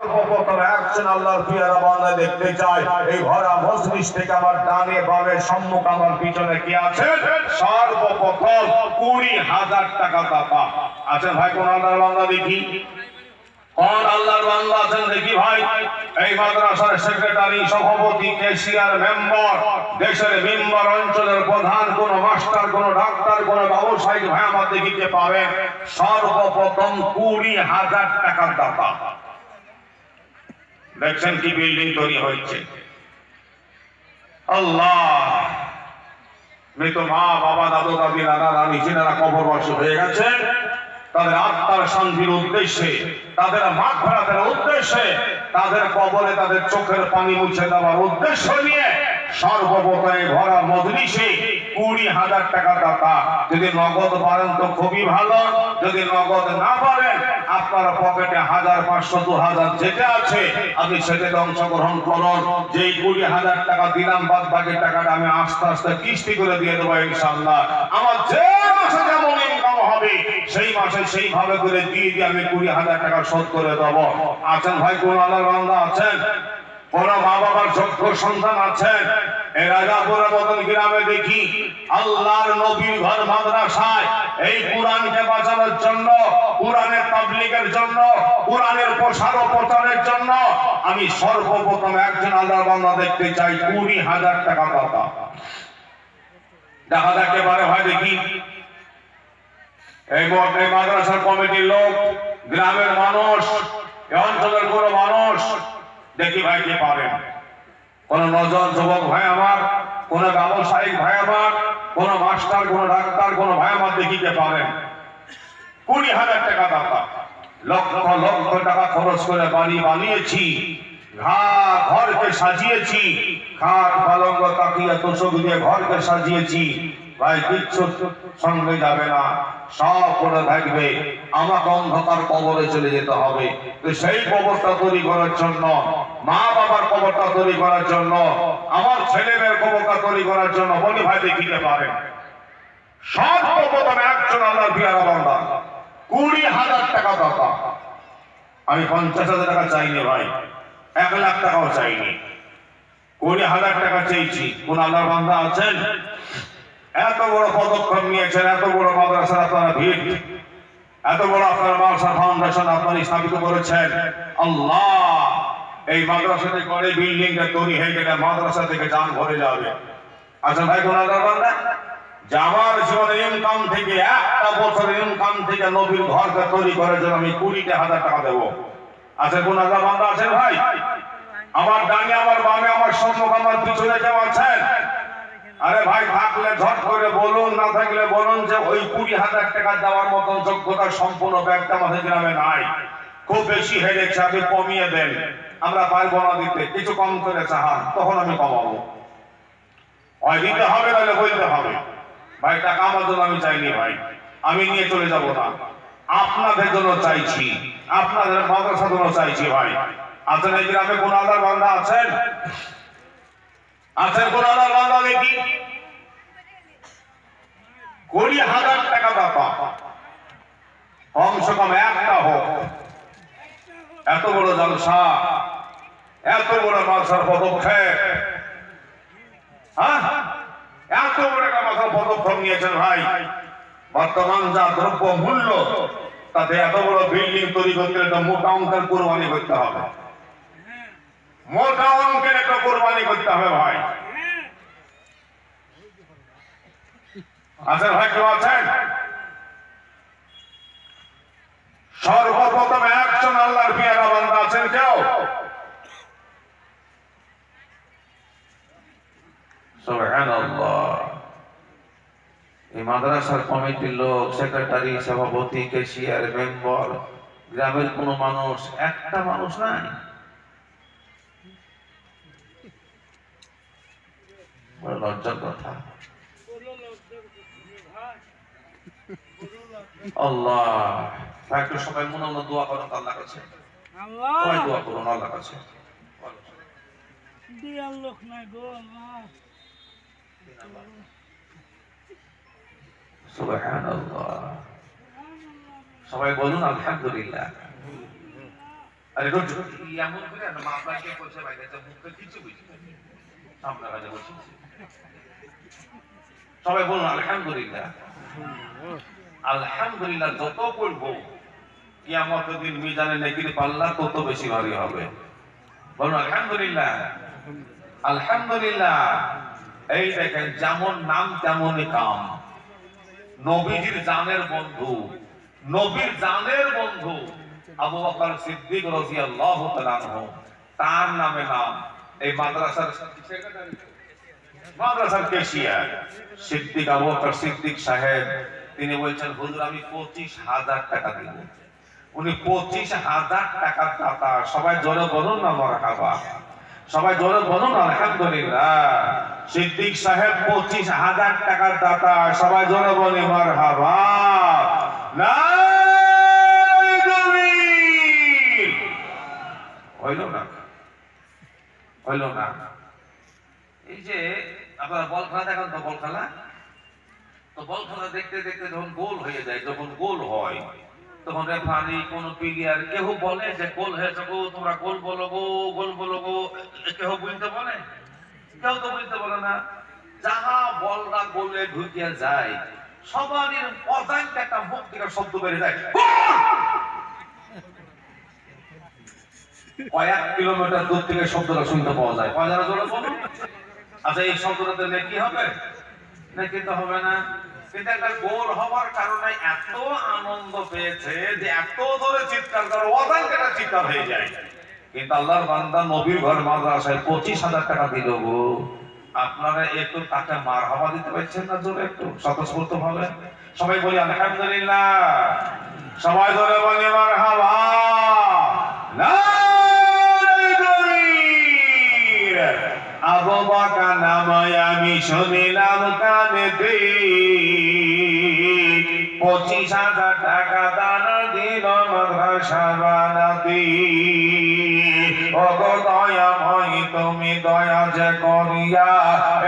সর্বপ্রথম একজন আল্লাহর পিয়ারা বান্দা দেখতে চাই এই ভরা মজলিস থেকে আমার ডানে বামে সম্মুখ আমার পিছনে কি আছে সর্বপ্রথম 20,000 টাকা দাতা আছেন ভাই কোন আল্লাহর বান্দা দেখি কোন আল্লাহর বান্দা আছেন দেখি ভাই এই মাদ্রাসার সেক্রেটারি সভাপতি ক্যাশিয়ার মেম্বার দেশের মেম্বার অঞ্চলের প্রধান কোন মাস্টার কোন ডাক্তার কোন ব্যবসায়ী ভাই আমার দেখিতে পাবেন সর্বপ্রথম 20,000 টাকার দাতা দেখছেন কি বিল্ডিং তৈরি হচ্ছে আল্লাহ মৃত মা বাবা দাদু দাদি দাদা দাদি যিনারা কবরবাসী হয়ে গেছে তাদের আত্মার শান্তির উদ্দেশ্যে তাদের মাগফিরাতের উদ্দেশ্যে তাদের কবরে তাদের চোখের পানি মুছে দেওয়ার উদ্দেশ্য নিয়ে সর্বপ্রথমে ভরা মজলিসে 20,000 টাকা দাতা যদি নগদ পারেন তো খুবই ভালো যদি নগদ না পারেন আপনার পকেটে 1,000 500 2,000 যেটা আছে আপনি সেটাতে অংশগ্রহণ করুন যেই 20,000 টাকা দিলাম বাদ বাকি টাকাটা আমি আস্তে আস্তে কিস্তি করে দিয়ে দেবো ইনশাআল্লাহ আমার যে মাসে যেমন ইনকাম হবে সেই মাসে সেইভাবে করে দিয়ে দিয়ে আমি 20,000 টাকা শোধ করে দেবো আছেন ভাই কোন আল্লাহর বান্দা আছেন কোন মা বাবার যোগ্য সন্তান আছেন এই রাজাপুরের মতন গ্রামে দেখি আল্লাহর নবীর ঘর মাদ্রাসায় এই কোরআনকে বাঁচানোর জন্য কোরআনের তাবলীগের জন্য কোরআনের প্রসার ও প্রচারের জন্য আমি সর্বপ্রথম একজন আল্লাহর বান্দা দেখতে চাই 20,000 টাকা দাতা দেখা যাক এবারে হয় দেখি এই মাদ্রাসার কমিটির লোক গ্রামের মানুষ এই অঞ্চলের কোন মানুষ দেখি ভাই কে পারেন কোন নজর যুবক ভাই আমার কোন ব্যবসায়িক ভাই আমার কোন মাস্টার কোন ডাক্তার কোন ভাই আমার দেখি কে পারেন 20,000 টাকা দাতা লক্ষ লক্ষ টাকা খরচ করে বাড়ি বানিয়েছি ঘরকে সাজিয়েছি খাট পালঙ্ক তাকিয়া তোষক দিয়ে ঘরকে সাজিয়েছি ভাই কিচ্ছু সঙ্গে যাবে না সব করে থাকবে আমাকে অন্ধকার কবরে চলে যেতে হবে তো সেই কবরটা তৈরি করার জন্য মা বাবার কবরটা তৈরি করার জন্য আমার ছেলে মেয়ের কবরটা তৈরি করার জন্য বলি ভাই দেখিতে পারেন সর্বপ্রথম একজন আল্লাহর পিয়ারা বান্দা 20,000 টাকা দাতা আমি 50,000 টাকা চাইনি ভাই 1 লাখ টাকাও চাইনি 20,000 টাকা চেয়েছি কোন আল্লাহর বান্দা আছেন এত বড় পদক্ষেপ নিয়েছেন এত বড় মাদ্রাসার আপনারা ভিড় এত বড় আপনার মাদ্রাসা ফাউন্ডেশন আপনারা স্থাপিত করেছেন আল্লাহ এই মাদ্রাসাতে করে বিল্ডিং টা তৈরি হয়ে গেলে মাদ্রাসা থেকে জান ভরে যাবে আচ্ছা ভাই কোন আল্লাহর বান্দা যে আমার জীবনের ইনকাম থেকে একটা বছরের ইনকাম থেকে নবীর ঘরকে তৈরি করার জন্য আমি 20,000 টাকা দেবো আচ্ছা কোন আল্লাহর বান্দা আছেন ভাই আমার ডানে আমার বামে আমার সম্মুখ আমার পিছনে কেউ আছেন আরে ভাই থাকলে ঝট করে বলুন না থাকলে বলুন যে ওই 20,000 টাকা দেওয়ার মতন যোগ্যতা সম্পূর্ণ ব্যক্তি আমাদের গ্রামে নাই খুব বেশি হেরেছে আপনি কমিয়ে দেন আমরা পারবো না দিতে কিছু কম করে চাহান তখন আমি কমাবো ওই দিতে হবে তাহলে বলতে হবে ভাই টাকা আমার জন্য আমি চাইনি ভাই আমি নিয়ে চলে যাব না আপনাদের জন্য চাইছি আপনাদের মাদ্রাসার জন্য চাইছি ভাই আছেন এই গ্রামে কোন আল্লাহর বান্দা আছেন আছেন কোন আল্লাহর বান্দা দেখি 20,000 টাকা দাতা কমসে কম একটা হোক এত বড় জলসা এত বড় মাদ্রাসার পদক্ষেপ হ্যাঁ এত বড় একটা মাদ্রাসার পদক্ষেপ নিয়েছেন ভাই বর্তমান যা দ্রব্য মূল্য তাতে এত বড় বিল্ডিং তৈরি করতে একটা মোটা অঙ্কের কোরবানি করতে হবে মোটা অঙ্কের একটা কোরবানি করতে হবে ভাই আছেন ভাই কেউ আছেন সর্বপ্রথম একজন আল্লাহর পিয়ারা বান্দা আছেন কেউ সুবহানাল্লাহ এই মাদ্রাসার কমিটির লোক সেক্রেটারি সভাপতি ক্যাশিয়ার মেম্বার গ্রামের কোনো মানুষ একটা মানুষ নাই লজ্জার কথা আল্লাহ একটু সবাই মনে মনে দোয়া করুন আল্লাহর কাছে সবাই দোয়া করুন আল্লাহর কাছে সুবহানাল্লাহ সবাই বলুন আলহামদুলিল্লাহ আরে রোজ এমন করে না মাপাকে পয়সা বাইরে মুখে কিছু বুঝি আপনার কাছে বলছি সবাই বলুন আলহামদুলিল্লাহ। আলহামদুলিল্লাহ যত করবো কিয়ামতের দিন মিজানে নেকির পাল্লা তত বেশি ভারী হবে। বলুন আলহামদুলিল্লাহ। আলহামদুলিল্লাহ। এই দেখেন যেমন নাম তেমনই কাম। নবীজির জানের বন্ধু, নবীর জানের বন্ধু আবু বকর সিদ্দিক রাদিয়াল্লাহু তাআলা আনহু, তার নামে নাম। এই মাদ্রাসার কেশিয়ার সিদ্দিক আবু বকর সিদ্দিক সাহেব, তিনি বলছেন হুজুর আমি 25,000 টাকা দিব। উনি 25,000 টাকার দাতা। সবাই জোরে বলুন না মারহাবা, সবাই জোরে বলুন আলহামদুলিল্লাহ। সিদ্দিক সাহেব 25,000 টাকার দাতা। সবাই জোরে বলি মারহাবা। হইল না, হইল না। এই যে আপনারা বল খেলা দেখেন তো, বল খেলা তো, বল খেলা দেখতে দেখতে যখন গোল হয়ে যায়, যখন গোল হয় তখন রেফারি কোন প্লেয়ার কেউ বলে যে গোল হয়েছে গো, তোমরা গোল বলো গো, গোল বলো গো, কেউ বলতে বলে? কেউ তো বলতে বলে না। যাহা বলরা গোলে ঢুকিয়ে যায় সবারই অজান্তে একটা মুখ থেকে শব্দ বেরিয়ে যায়, কয়েক কিলোমিটার দূর থেকে শব্দটা শুনতে পাওয়া যায়। কয়জন জোরে বলুন। আচ্ছা এই শব্দটাতে নাকি হবে? নাকি তো হবে না। কিন্তু একটা গোল হওয়ার কারণে এত আনন্দ পেয়েছে যে এত জোরে চিৎকার করে অজান্তে একটা চিৎকার হয়ে যায়। কিন্তু আল্লাহর বান্দা নবীর ঘর মাদ্রাসায় 25,000 টাকা দিল গো। আপনারা একটু তাকে মারহাবা দিতে পারছেন না জোরে একটু স্বতঃস্ফূর্ত ভাবে? সবাই বলি আলহামদুলিল্লাহ। সবাই জোরে বলি মারহাবা। আবু বকর নামে আমি শুনিলাম কানেতে, 25,000 টাকা দান দিল মাদ্রাসা বানাতে। ওগো দয়াময় তুমি দয়া যে করিয়া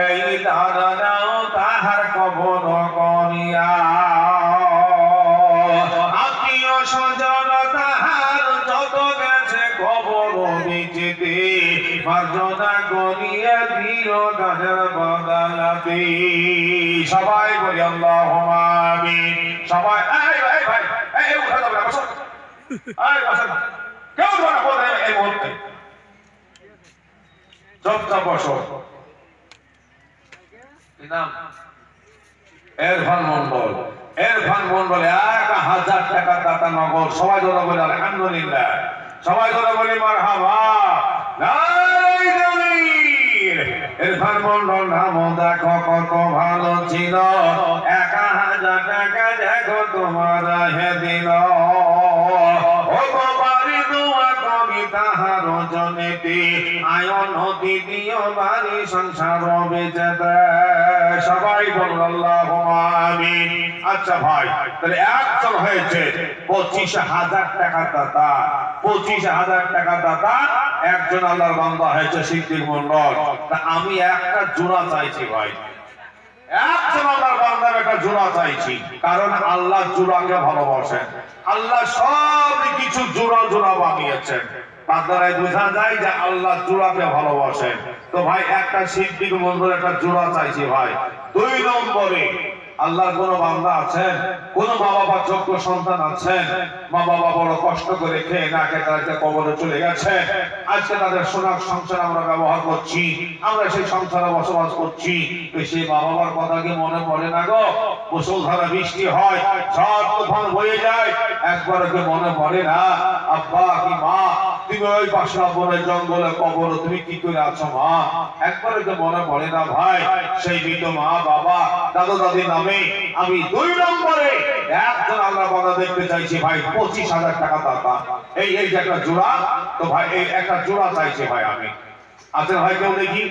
এই দান নাও তাহার কবর করিয়া। আত্মীয় স্বজন তাহার যত গেছে কবর নিচেতে, মার্জনা করিয়া দিও দানের বদলাতে। সবাই বলি আল্লাহুম্মা আমিন। সবাই এই ভাই এই উঠা যাবে না, বসো এই বসো না, কেউ ধরা পড়ে এই মুহূর্তে চুপচাপ বসো। কি নাম? এরফান মন্ডল। এরফান মন্ডল 1,000 টাকা দাতা নগদ। সবাই ধরে বলি আলহামদুলিল্লাহ। সবাই ধরে বলি মারহাবা। ইরফান মন্ডল নাম দেখো কত ভালো ছিল, 1,000 টাকা দেখো তোমার হে দিল। ও বাড়ি দোয়া করি তাহার জনেতে, আয়ন দিদিও বাড়ি সংসার বেঁচে দেয়। সবাই বলল আল্লাহুম্মা আমিন। আচ্ছা ভাই, তাহলে একজন হয়েছে 25,000 টাকা দাতা। 25,000 টাকা দাতা একজন আল্লাহর বান্দা হয়েছে সিদ্দিক মন্ডল। তা আমি একটা জোড়া চাইছি ভাই, একজন আল্লাহর বান্দার একটা জোড়া চাইছি। কারণ আল্লাহ জোড়াকে ভালোবাসেন। আল্লাহ সব কিছু জোড়া জোড়া বানিয়েছেন। তার দ্বারাই বোঝা যায় যে আল্লাহ জোড়াকে ভালোবাসেন। তো ভাই একটা সিদ্দিক মন্ডল একটা জোড়া চাইছি ভাই। 2 নম্বরে আল্লাহর কোন বান্দা আছেন, কোন মা বাবা যোগ্য সন্তান আছেন, মা বাবা বড় কষ্ট করে খেয়ে না খেয়ে তাদেরকে কবরে চলে গেছে, আজকে তাদের সোনার সংসার আমরা ব্যবহার করছি, আমরা সেই সংসারে বসবাস করছি। সেই মা বাবার কথা কি মনে পড়ে না গো? মুষলধারে বৃষ্টি হয়, ঝড় তুফান বয়ে যায়, একবার কি মনে পড়ে না আব্বা কি মা তুমি ওই বাসা বনে জঙ্গলে কবর তুমি কি করে আছো মা? একবার কি মনে পড়ে না ভাই? সেই মৃত মা বাবা দাদু দাদির নামে আমি 2 নম্বরে একজন আল্লাহ বান্দা দেখতে চাইছি ভাই। 25,000 টাকা দাতা। এই যে একটা জোড়া, তো ভাই এই একটা জোড়া চাইছি ভাই আমি। আচ্ছা ভাই কেউ দেখি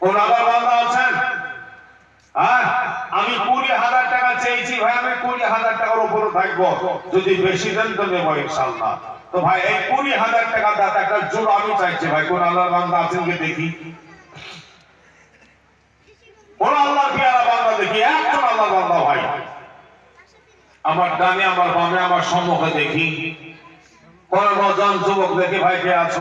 কোন আল্লাহ বান্দা আছেন? হ্যাঁ, আমি 20,000 টাকা চেয়েছি ভাই। আমি 20,000 টাকার উপরে থাকবো, যদি বেশি দেন তো নেবো ইনশাআল্লাহ। তো ভাই এই 20,000 টাকা দাতা একটা জোড়া আমি চাইছি ভাই। কোন আল্লাহ বান্দা আছেন কি দেখি? কোন আল্লাহ পিয়ারা বান্দা দেখি, একজন আল্লাহ বান্দা ভাই। আমার ডানে আমার বামে আমার সম্মুখে দেখি। কর্মজন যুবক দেখি ভাই কে আছো?